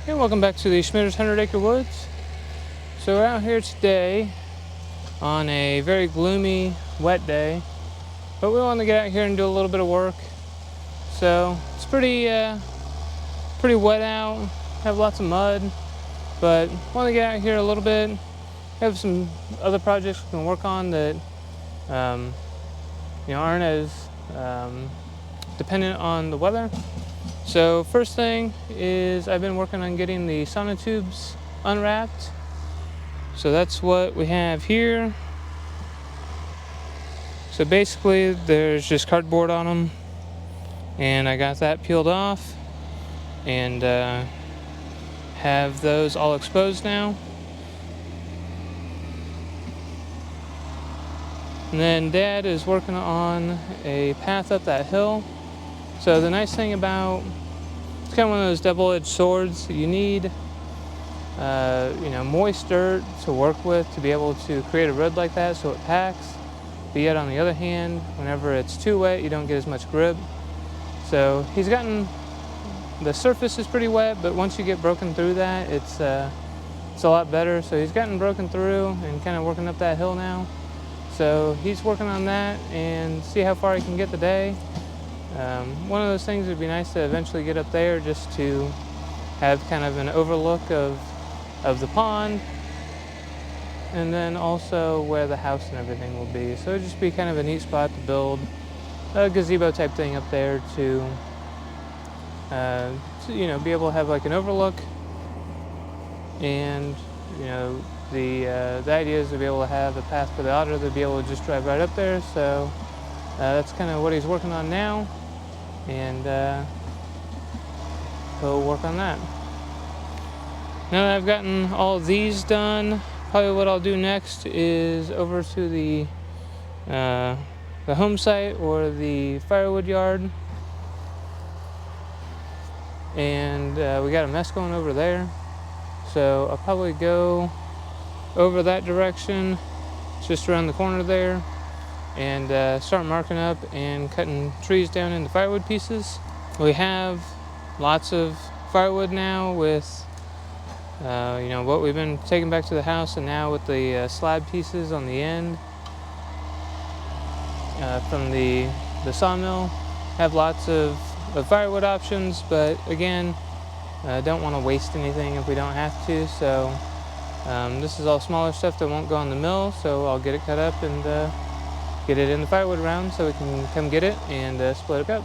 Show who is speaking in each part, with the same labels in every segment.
Speaker 1: Hey, welcome back to the Schmitter's 100 Acre Woods. So we're out here today on a very gloomy, wet day, but we want to get out here and do a little bit of work. So it's pretty wet out, have lots of mud, but want to get out here a little bit. Have some other projects we can work on that aren't as dependent on the weather. So first thing is I've been working on getting the sonotubes unwrapped. So that's what we have here. So basically there's just cardboard on them, and I got that peeled off and have those all exposed now. And then Dad is working on a path up that hill. So the nice thing about, it's kind of one of those double-edged swords. You need moist dirt to work with to be able to create a road like that so it packs. But yet on the other hand, whenever it's too wet, you don't get as much grip. So he's gotten, the surface is pretty wet, but once you get broken through that, it's a lot better. So he's gotten broken through and kind of working up that hill now. So he's working on that and see how far he can get today. One of those things would be nice to eventually get up there just to have kind of an overlook of the pond, and then also where the house and everything will be. So it'd just be kind of a neat spot to build a gazebo type thing up there to be able to have like an overlook. And the idea is to be able to have a path for the otter to be able to just drive right up there. So that's kind of what he's working on now, and he'll work on that. Now that I've gotten all of these done, probably what I'll do next is over to the home site or the firewood yard, and we got a mess going over there. So I'll probably go over that direction, just around the corner there, and start marking up and cutting trees down into firewood pieces. We have lots of firewood now with what we've been taking back to the house, and now with the slab pieces on the end from the sawmill. Have lots of firewood options, but again, don't want to waste anything if we don't have to. So this is all smaller stuff that won't go on the mill, so I'll get it cut up and get it in the firewood round so we can come get it and split it up.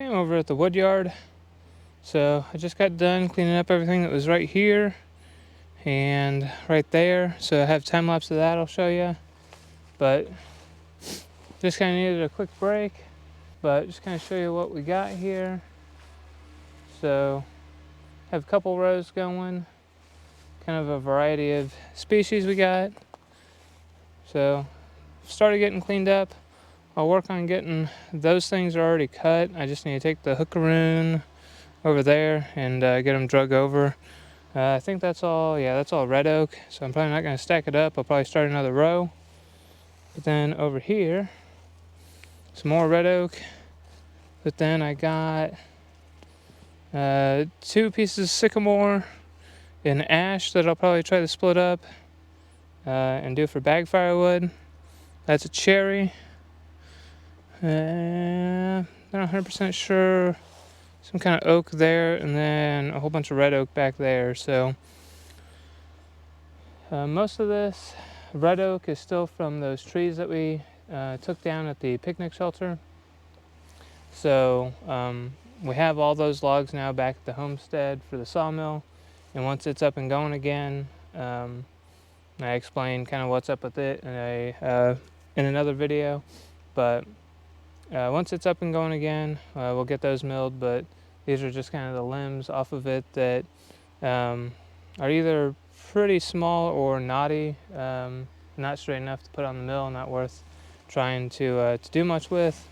Speaker 1: Over at the wood yard. So I just got done cleaning up everything that was right here and right there. So I have time lapse of that I'll show you. But just kind of needed a quick break, but just kind of show you what we got here. So have a couple rows going, kind of a variety of species we got. So started getting cleaned up. I'll work on getting those things are already cut. I just need to take the hookaroon over there and get them drug over. I think that's all, yeah, that's all red oak. So I'm probably not gonna stack it up. I'll probably start another row. But then over here, some more red oak. But then I got 2 pieces of sycamore and ash that I'll probably try to split up and do for bag firewood. That's a cherry. Not 100% sure. Some kind of oak there, and then a whole bunch of red oak back there. So most of this red oak is still from those trees that we took down at the picnic shelter. So we have all those logs now back at the homestead for the sawmill, and once it's up and going again, I explain kind of what's up with it in another video. But once it's up and going again, we'll get those milled. But these are just kind of the limbs off of it that are either pretty small or knotty, not straight enough to put on the mill, not worth trying to do much with.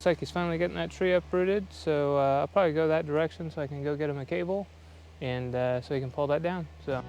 Speaker 1: Looks like he's finally getting that tree uprooted, so I'll probably go that direction so I can go get him a cable, and so he can pull that down. So.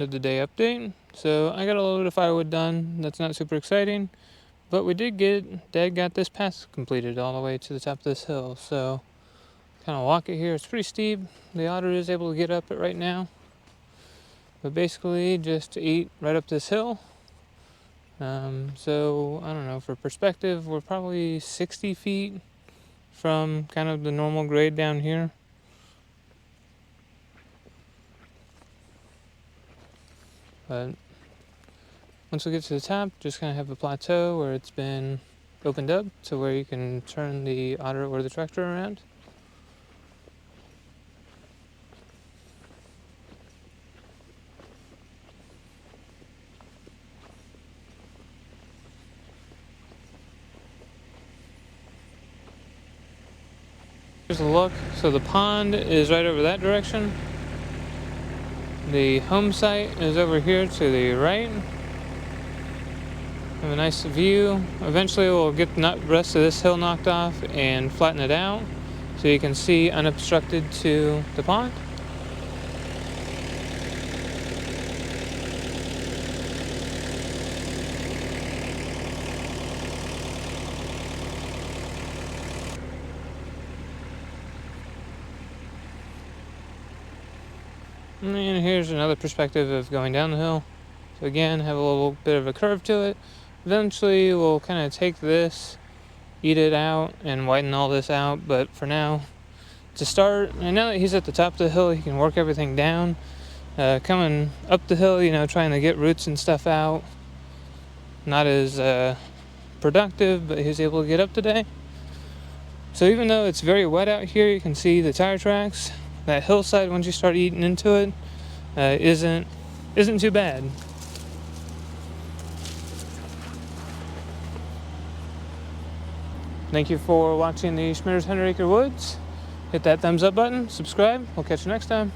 Speaker 1: of the day update. So I got a little bit of firewood done. That's not super exciting, but we did get, Dad got this path completed all the way to the top of this hill. So kind of walk it here. It's pretty steep. The otter is able to get up it right now, but basically just to eat right up this hill. So I don't know, for perspective, we're probably 60 feet from kind of the normal grade down here. But once we get to the top, just kind of have a plateau where it's been opened up to where you can turn the otter or the tractor around. Here's a look. So the pond is right over that direction. The home site is over here to the right. Have a nice view. Eventually we'll get the rest of this hill knocked off and flatten it out so you can see unobstructed to the pond. And here's another perspective of going down the hill. So again, have a little bit of a curve to it. Eventually we'll kind of take this, eat it out, and whiten all this out. But for now, to start, and now that he's at the top of the hill, he can work everything down. Coming up the hill, you know, trying to get roots and stuff out. Not as productive, but he's able to get up today. So even though it's very wet out here, you can see the tire tracks. That hillside, once you start eating into it, isn't too bad. Thank you for watching the Schmitter's 100 Acre Woods. Hit that thumbs up button, subscribe. We'll catch you next time.